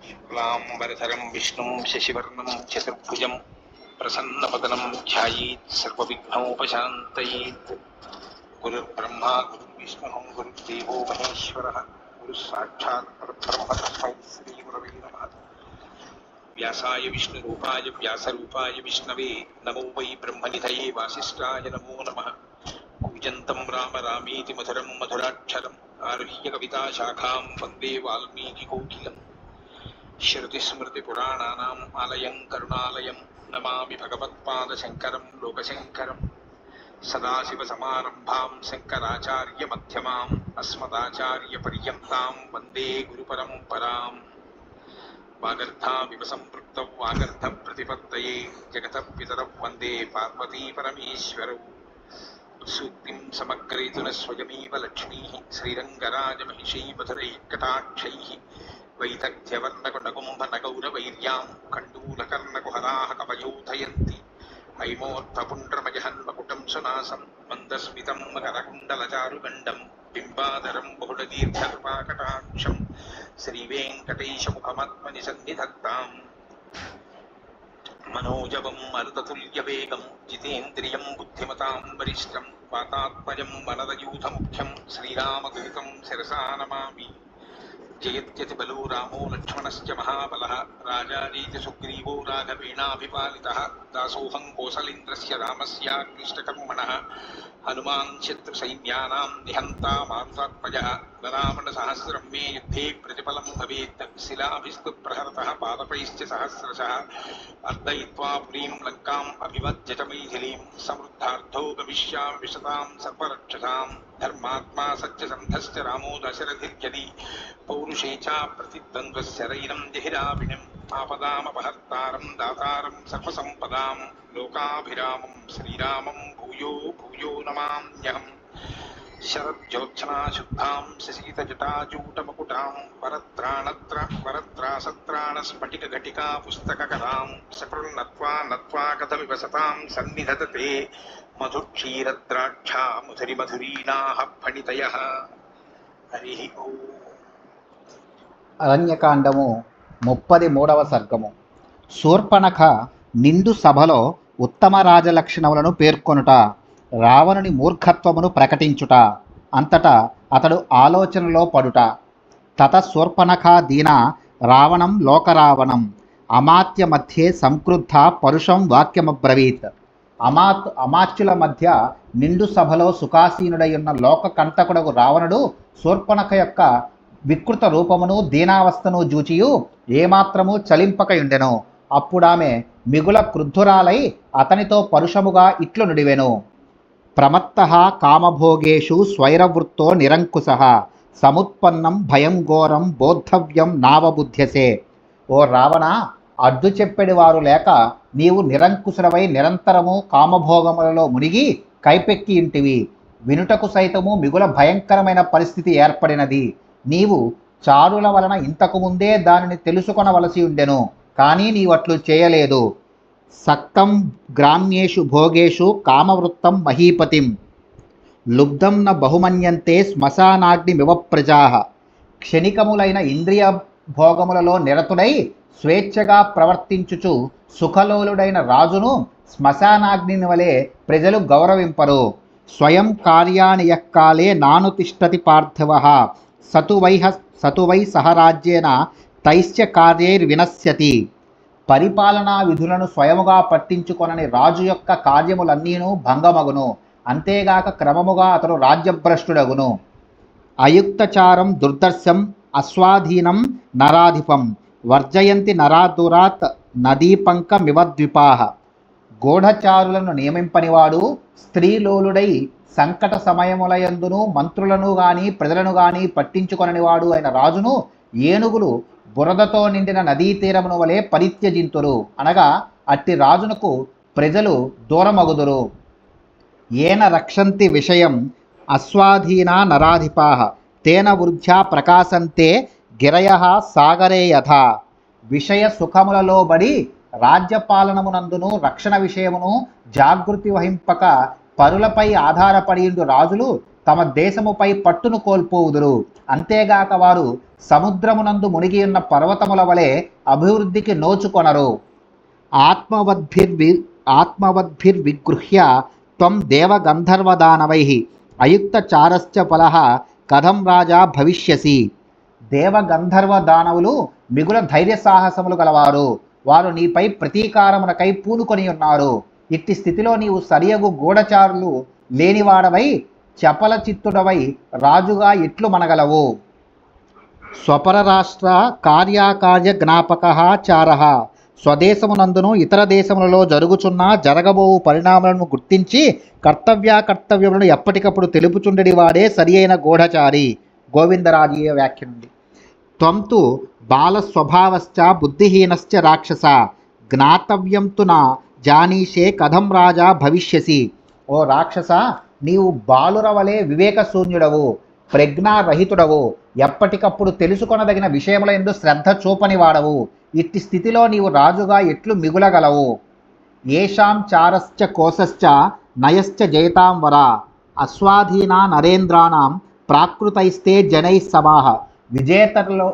शुक्लाम्बरधरं विष्णुं शशिवर्णं चतुर्भुजं प्रसन्नवदनं ध्यायेत् सर्वविघ्नोपशान्तयेत्। गुरुर्ब्रह्मा गुरुर्विष्णुः गुरुर्देवो महेश्वरः गुरुस्साक्षात् परब्रह्म तस्मै श्रीगुरवे नमः। व्यासाय विष्णुरूपाय व्यासरूपाय विष्णवे नमो वै ब्रह्मनिधये वासिष्ठाय नमो नमः। कूजन्तं राम रामेति मधुरं मधुराक्षरम् आरुह्य कविताशाखां वन्दे वाल्मीकिकोकिलम्। श्रुतिस्मृतिपुराणानाम् आलयं करुणालयं नमामि भगवत्पादशङ्करं लोकशङ्करं। सदाशिवसमारम्भां शङ्कराचार्यमध्यमाम् अस्मदाचार्यपर्यन्तां वन्दे गुरुपरम्पराम्। वागर्धाविव सम्पृक्तौ वागर्धप्रतिपत्तये जगतः पितरौ वन्दे पार्वतीपरमेश्वरौ। सूक्तिं समग्रयितु न स्वयमेव लक्ष्मीः श्रीरङ्गराजमहिषी मधुरैः कटाक्षैः वैदग्ध्यवर्णकुण्डकुम्भनगौरवैर्यां कण्डूलकर्णकुहराः कवयोधयन्ति हैमोत्थपुण्ड्रमजहन्मकुटं सुनासं मन्दस्मितं मकरकुण्डलचारुगण्डं बिम्बाधरं बहुलदीर्घकृपाकटाक्षं श्रीवेङ्कटेशमुखमात्मनि सन्निधत्ताम्। मनोजवं मरुततुल्यवेगं जितेन्द्रियं बुद्धिमतां वरिष्ठं वातात्मजं वनरयूथमुख्यं श्रीरामदूतं शिरसा नमामि। जयत्यतिबलो रामो लक्ष्मणश्च महाबलः राजानीति सुग्रीवो राघवेणाभिपालितः दासोऽहं कोसलेन्द्रस्य रामस्याक्लिष्टकर्मणः हनुमान् शत्रुसैन्यानां निहन्ता मारुतात्मजः रावणसहस्रं मे युद्धे प्रतिफलं भवेत् शिलाभिस्तु प्रहरतः पादपैश्च सहस्रशः अर्दयित्वा पुरीं लङ्काम् अभिवज्य च मैथिलीं समृद्धार्थो गमिष्यामि विशतां सर्वरक्षसां धर्मात्मा सत्यसन्धश्च रामो दशरथिर्यदि पौरुषे च प्रतिद्वन्द्वस्य रैनं जहिराविणम् आपदामपहर्तारं दातारं सर्वसम्पदां लोकाभिरामं श्रीरामं भूयो भूयो नमाम्यहम्। शरज्योत्सना शुद्धां शशीतजटाजूटमकुटां वरत्रासत्राणस्फटिकघटिका पुस्तककरां सकृन्नत्वा नत्वा कथमिव सतां सन्निधत्ते मधुक्षीरद्राक्षा मधुरिमधुरीणाः फणितयः। हरिः ओम्। అరణ్యకాండము 33వ సర్గము. శూర్పణఖ నిండు సభలో ఉత్తమ రాజలక్షణములను పేర్కొనుట, రావణుని మూర్ఖత్వమును ప్రకటించుట, అంతటా అతడు ఆలోచనలో పడుట. తత శూర్పణఖ దీన రావణం లోకరావణం అమాత్య మధ్యే సంక్రుద్ధ పరుషం వాక్యమబ్రవీత్. అమాత్యుల మధ్య నిండు సభలో సుఖాసీనుడై ఉన్న లోక కంటకుడగు రావణుడు శూర్పణఖ యొక్క వికృత రూపమును దీనావస్థను జూచియు ఏమాత్రము చలింపకయుండెను. అప్పుడామె మిగుల క్రుద్ధురాలై అతనితో పరుషముగా ఇట్లు నుడివెను. ప్రమత్తః కామభోగేషు స్వైరవృత్తో నిరంకుశః సముత్పన్నం భయం ఘోరం బోద్ధవ్యం నావబుధ్యసే. ఓ రావణ, అడ్డు చెప్పెడి వారు లేక నీవు నిరంకుశుడవై నిరంతరము కామభోగములలో మునిగి కైపెక్కి ఇంటివి. వినుటకు సైతము మిగుల భయంకరమైన పరిస్థితి ఏర్పడినది. నీవు చారుల వలన ఇంతకు ముందే దానిని తెలుసుకొనవలసి ఉండెను, కానీ నీవట్లు చేయలేదు. సక్తం గ్రామ్యేషు భోగేషు కామవృత్తం మహీపతిం లుబ్ధం న బహుమన్యంతే శ్మశానాగ్నిమివ ప్రజాః. క్షణికములైన ఇంద్రియ భోగములలో నిరతుడై స్వేచ్ఛగా ప్రవర్తించుచు సుఖలోలుడైన రాజును శ్మశానాగ్నిని వలె ప్రజలు గౌరవింపరు. స్వయం కార్యాణి యఃకాలే నానుతిష్టతి పార్థివః సతు వై సహరాజ్యేన తైశ్చ కార్యైర్వినశ్యతి. పరిపాలనా విధులను స్వయముగా పట్టించుకొనని రాజు యొక్క కార్యములన్నీను భంగమగును. అంతేగాక క్రమముగా అతడు రాజ్యభ్రష్టుడగును. అయుక్తచారం దుర్దర్శం అస్వాధీనం నరాధిపం వర్జయంతి నరాదురాత్ నదీపంకమివద్విపాః. గూఢచారులను నియమింపనివాడు స్త్రీలోలుడై సంకట సమయములయందును మంత్రులను గాని ప్రజలను గాని పట్టించుకొననివాడు అయిన రాజును ఏనుగులు బురదతో నిండిన నదీ తీరమును వలె పరిత్యజింతురు. అనగా అట్టి రాజునకు ప్రజలు దూరమగుదురు. ఏన రక్షంతి విషయం అస్వాధీనా నరాధిపాః తేన వృద్ధ్యా ప్రకాశంతే గిరయః సాగరే యథా. విషయ సుఖములలో బడి రాజ్యపాలనమునందును రక్షణ విషయమును జాగృతి వహింపక పరులపై ఆధారపడియుండు రాజులు తమ దేశముపై పట్టును కోల్పోవుదురు. అంతేగాక వారు సముద్రమునందు మునిగి ఉన్న పర్వతముల వలె అభివృద్ధికి నోచుకొనరు. ఆత్మవద్భిర్విగృహ్య త్వం దేవగంధర్వదానవైః అయుక్తచారశ్చ ఫలః కథం రాజా భవిష్యసి. దేవగంధర్వ దానవులు మిగుల ధైర్య సాహసములు గలవారు. వారు నీపై ప్రతీకారమునకై పూనుకొని ఉన్నారు. ఇట్టి స్థితిలో నీవు సరియగు గూఢచారులు లేనివాడవై చపల చిత్తుడవై రాజుగా ఎట్లు మనగలవు. స్వపరరాష్ట్ర కార్యాకార్య జ్ఞాపక చార. స్వదేశమునందును ఇతర దేశములలో జరుగుచున్న జరగబోవు పరిణామాలను గుర్తించి కర్తవ్యములను ఎప్పటికప్పుడు తెలుపుచుండడి వాడే సరి అయిన గూఢచారి. గోవిందరాజీయ వ్యాఖ్య నుండి. త్వంతు బాలస్వభావశ్చ బుద్ధిహీనశ్చ రాక్షస జ్ఞాతవ్యం తు నా జానీషే కథం రాజా భవిష్యసి. ఓ రాక్షస, నీవు బాలుర వలె వివేకశూన్యుడవు, ప్రజ్ఞారహితుడవు, ఎప్పటికప్పుడు తెలుసుకొనదగిన విషయముల యందు శ్రద్ధ చూపని వాడవు. ఇట్టి స్థితిలో నీవు రాజుగా ఎట్లు మిగులగలవు. ఏషాం చారశ్చ కోశశ్చ నయశ్చ జయతాం వర అస్వాధీనా నరేంద్రాణం ప్రాకృతైస్తే జనై సమాహ.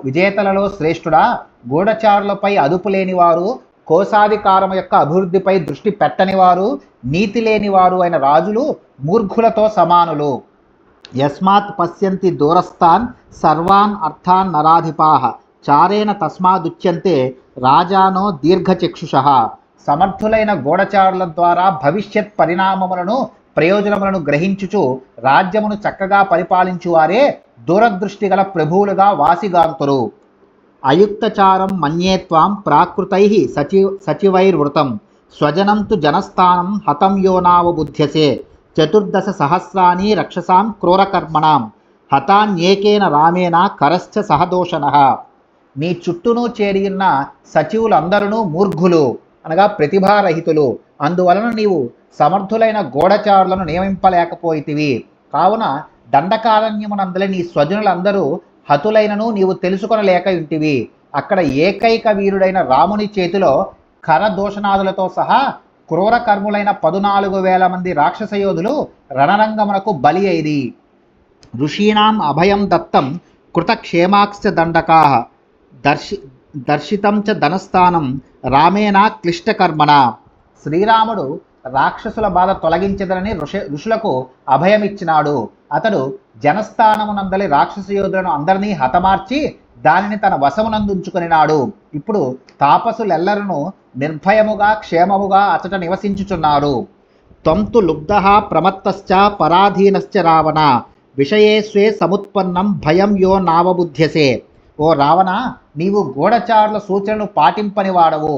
విజేతలలో శ్రేష్ఠుడా, గూఢచారులపై అదుపు లేనివారు, కోశాధికారం యొక్క అభివృద్ధిపై దృష్టి పెట్టనివారు, నీతి లేనివారు అయిన రాజులు మూర్ఖులతో సమానులు. యస్మాత్ పశ్యంతి దూరస్థాన్ సర్వాన్ అర్థాన్ నరాధిపాః చారేణ తస్మాదుచ్యంతే రాజానో దీర్ఘచక్షుషః. సమర్థులైన గూఢచారుల ద్వారా భవిష్యత్ పరిణామములను ప్రయోజనములను గ్రహించుచు రాజ్యమును చక్కగా పరిపాలించువారే దూరదృష్టి గల ప్రభువులుగా వాసిగాంతురు. అయుక్తచారం మన్యేత్వాం ప్రాకృతైః సచివైర్వృతం స్వజనం తు జనస్థానం హతం యో నావబుధ్యసే 14 సహస్రాణి రక్షసాం క్రూరకర్మణాం హతాన్యేకేన రామేణ కరశ్చ సహదోషణః. నీ చుట్టూను చేరియున్న సచివులందరూ మూర్ఘులు అనగా ప్రతిభారహితులు. అందువలన నీవు సమర్థులైన గూఢచారులను నియమింపలేకపోయితివి. కావున దండకారణ్యమునందలి నీ స్వజనులందరూ హతులైనను నీవు తెలుసుకొనలేక ఇంటివి. అక్కడ ఏకైక వీరుడైన రాముని చేతిలో కరదోషణాదులతో సహా క్రూర కర్ములైన 14,000 మంది రాక్షస యోధులు రణరంగమునకు బలి అయిరి. ఋషీణాం అభయం దత్తం కృతక్షేమాక్ష దండకాః దర్శితం చ ధనస్థానం రామేణ క్లిష్టకర్మణ. శ్రీరాముడు రాక్షసుల బాధ తొలగించదనని ఋషులకు అభయమిచ్చినాడు. అతడు జనస్థానమునందలి రాక్షస యోధులను అందరినీ హతమార్చి దానిని తన వశమునందుంచుకొనినాడు. ఇప్పుడు తాపసులెల్లరూ నిర్భయముగా క్షేమముగా అతట నివసించుచున్నారు. త్వంతు లుబ్ధః ప్రమత్తశ్చ పరాధీనశ్చ రావణ విషయేస్వే సముత్పన్నం భయం యో నావబుధ్యసే. ఓ రావణ, నీవు గూఢచారుల సూచనలు పాటింపని వాడవు,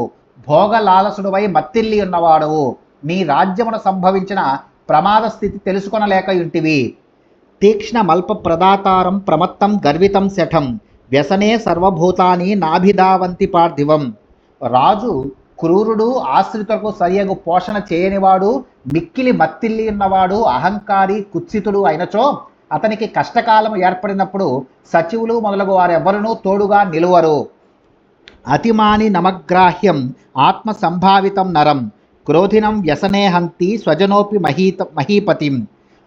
భోగలాలసుడువై మత్తిల్లి ఉన్నవాడవు. నీ రాజ్యమున సంభవించిన ప్రమాద స్థితి తెలుసుకొనలేక ఇంటివి. తీక్ష్ణ మల్ప ప్రదాతారం ప్రమత్తం గర్వితం శఠం వ్యసనే సర్వభూతాని నాభిధావంతి పార్థివం. రాజు క్రూరుడు, ఆశ్రితులకు సరియగు పోషణ చేయనివాడు, మిక్కిలి మత్తిల్లి ఉన్నవాడు, అహంకారి, కుత్సితుడు అయినచో అతనికి కష్టకాలం ఏర్పడినప్పుడు సచివులు మొదలగు వారెవ్వరూ తోడుగా నిలువరు. అతిమాని నమగ్రాహ్యం ఆత్మ సంభావితం నరం క్రోధినం వ్యసనే హంతి స్వజనోపి మహీపతిం.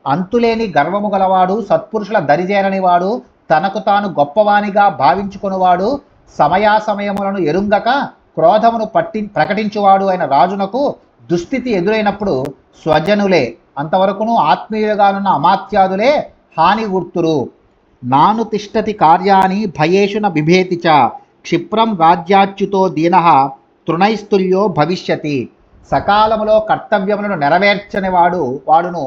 అంతులేని గర్వము గలవాడు, సత్పురుషుల దరిజేరనివాడు, తనకు తాను గొప్పవానిగా భావించుకునివాడు, సమయాసమయములను ఎరుంగక క్రోధమును ప్రకటించువాడు అయిన రాజునకు దుస్థితి ఎదురైనప్పుడు స్వజనులే, అంతవరకును ఆత్మీయులుగానున్న అమాత్యాదులే హాని గుర్తురు. నాను తిష్టతి కార్యాన్ని భయేషున బిభేతి చ క్షిప్రం రాజ్యాచ్యుతో దీనః తృణైస్తుల్యో భవిష్యతి. సకాలములో కర్తవ్యములను నెరవేర్చని వాడును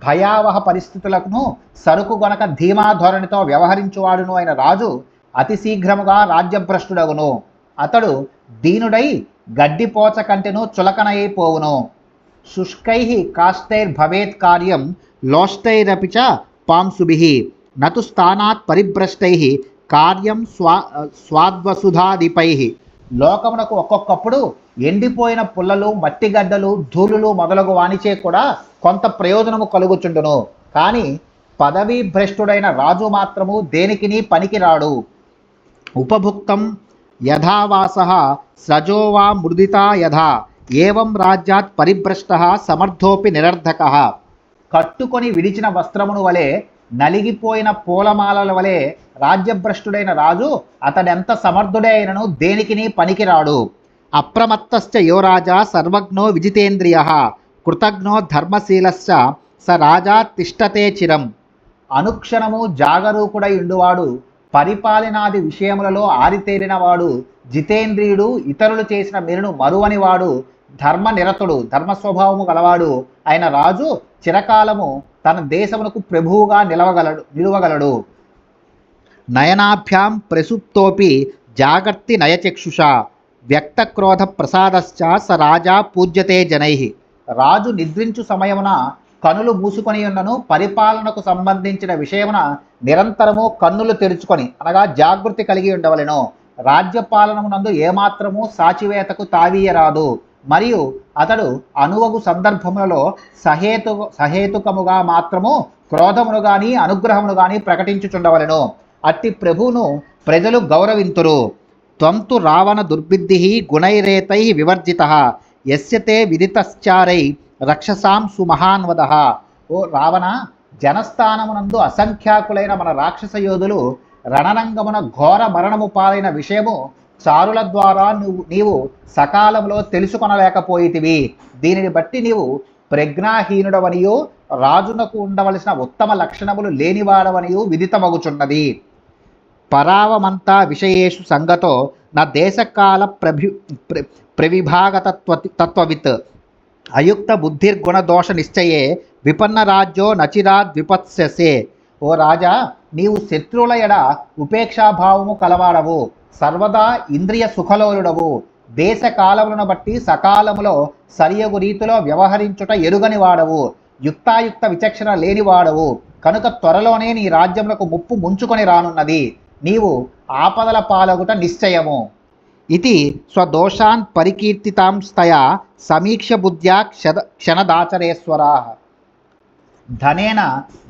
భయావహ పరిస్థితులను సరుకు గొనక ధీమా ధోరణితో వ్యవహరించువాడును అయిన రాజు అతి శీఘ్రముగా రాజ్యభ్రష్టుడగును. అతడు దీనుడై గడ్డిపోచ కంటెను చులకనైపోవును. శుష్కైః కాష్టైర్భవేత్ కార్యం లోష్టైరపి చ పాంసుభిః నతు స్థానాత్ పరిభ్రష్టైః కార్యం స్వాద్వసుధాదిపైః. లోకమునకు ఒక్కొక్కప్పుడు ఎండిపోయిన పుల్లలు, మట్టిగడ్డలు, ధూళులు మొదలగు వానిచే కూడా కొంత ప్రయోజనము కలుగుచుండును. కానీ పదవీ భ్రష్టుడైన రాజు మాత్రము దేనికిని పనికిరాడు. ఉపభుక్తం యథావాసః సజో వా మృదితా యథా ఏవం రాజ్యాత్ పరిభ్రష్టః సమర్థోపి నిరర్ధకః. కట్టుకొని విడిచిన వస్త్రమును వలె నలిగిపోయిన పూలమాలల వలె రాజ్యభ్రష్టుడైన రాజు అతడెంత సమర్థుడే అయినను దేనికిని పనికిరాడు. అప్రమత్తశ్చ యో రాజా సర్వజ్ఞో విజితేంద్రియ కృతజ్ఞో ధర్మశీలశ్చ స రాజా తిష్టతే చిరం. అనుక్షణము జాగరూకుడై ఉండువాడు, పరిపాలనాది విషయములలో ఆరితేరినవాడు, జితేంద్రియుడు, ఇతరులు చేసిన మేలును మరువనివాడు, ధర్మనిరతుడు, ధర్మస్వభావము గలవాడు అయిన రాజు చిరకాలము తన దేశమునకు ప్రభువుగా నిలువగలడు. నయనాభ్యాం ప్రసుప్తోపి జాగర్తి నయచక్షుష వ్యక్తక్రోధ ప్రసాదశ్చ స రాజా పూజ్యతే జనై. రాజు నిద్రించు సమయమున కనులు మూసుకొని ఉన్నను పరిపాలనకు సంబంధించిన విషయమున నిరంతరము కన్నులు తెరుచుకొని అనగా జాగృతి కలిగి ఉండవలెను. రాజ్యపాలనమునందు ఏమాత్రము సాచివేతకు తావీయరాదు. మరియు అతడు అనువగు సందర్భములలో సహేతుకముగా మాత్రము క్రోధమును గాని అనుగ్రహమును గాని ప్రకటించుచుండవలెను. అట్టి ప్రభువును ప్రజలు గౌరవింతురు. త్వంతు రావణ దుర్బుద్ధి గుణైరేతై వివర్జిత యస్యతే విదితశ్చారై రక్షసాం సుమహాన్వద. ఓ రావణ, జనస్థానమునందు అసంఖ్యాకులైన మన రాక్షస యోధులు రణరంగమున ఘోర మరణము పాలైన విషయము చారుల ద్వారా నీవు సకాలంలో తెలుసుకొనలేకపోయితివి. దీనిని బట్టి నీవు ప్రజ్ఞాహీనుడవనియో రాజునకు ఉండవలసిన ఉత్తమ లక్షణములు లేనివాడవనియో విదితమగుచున్నది. పరావమంతా విషయేషు సంగతో నా దేశకాల ప్రవిభాగతత్వవిత్ అయుక్త బుద్ధిర్గుణదోష నిశ్చయే విపన్న రాజ్యో నచిరాద్ విపత్స్యసే. ఓ రాజా, నీవు శత్రువుల ఎడ ఉపేక్షాభావము కలవాడవు, సర్వదా ఇంద్రియ సుఖలోలుడవు, దేశ కాలములను బట్టి సకాలములో సరియగు రీతిలో వ్యవహరించుట ఎరుగని వాడవు, యుక్తాయుక్త విచక్షణ లేనివాడవు. కనుక త్వరలోనే నీ రాజ్యములకు ముప్పు ముంచుకొని రానున్నది. నీవు ఆపదల పాలగుట నిశ్చయము. ఇది స్వదోషాన్ పరికీర్తితాంస్తయా సమీక్ష బుద్ధ్యా క్షణదాచరేశ్వరా. ధనేన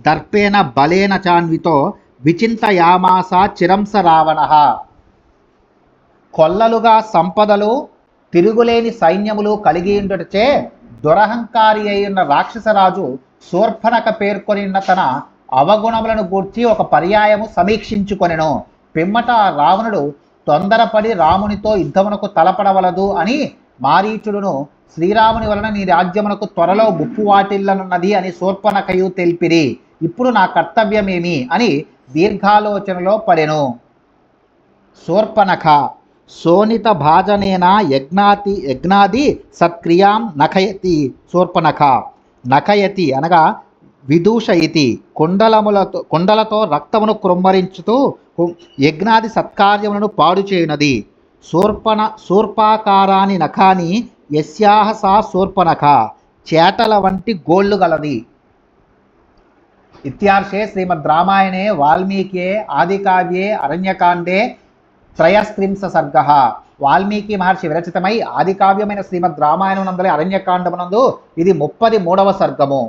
దర్పేణ బలేన చాన్వితో విచింతయామాస చిరంస రావణ. కొల్లలుగా సంపదలు తిరుగులేని సైన్యములు కలిగి ఉండుటచే దురహంకారి అయిన రాక్షసరాజు శూర్పణఖ పేర్కొనిన తన అవగుణములను గూర్చి ఒక పర్యాయము సమీక్షించుకొనెను. పిమ్మట రావణుడు తొందరపడి రామునితో యుద్ధమునకు తలపడవలదు అని మారీచుడును శ్రీరాముని వలన నీ రాజ్యమునకు త్వరలో ముప్పు వాటిల్లనున్నది అని శూర్పణఖయు తెలిపిరి. ఇప్పుడు నా కర్తవ్యమేమి అని దీర్ఘాలోచనలో పడెను. శూర్పణఖ శోణిత భాజనేన యజ్ఞాది సత్క్రియాం నఖయతి. శూర్పణఖ నఖయతి అనగా విదూషయితి, కుండలతో రక్తమును కృమ్మరించుతూ యజ్ఞాది సత్కార్యములను పాడు చేయునది. శూర్పాకారాని నఖాని యస్యాహ సా శూర్పణఖ చేటల వంటి గోళ్ళు గలది. ఇత్యార్షే శ్రీమద్ రామాయణే వాల్మీకే ఆదికావ్యే అరణ్యకాండే 33 సర్గః. వాల్మీకి మహర్షి విరచితమై ఆదికావ్యమైన శ్రీమద్ రామాయణం నందలి అరణ్యకాండమునందు ఇది 33వ సర్గము.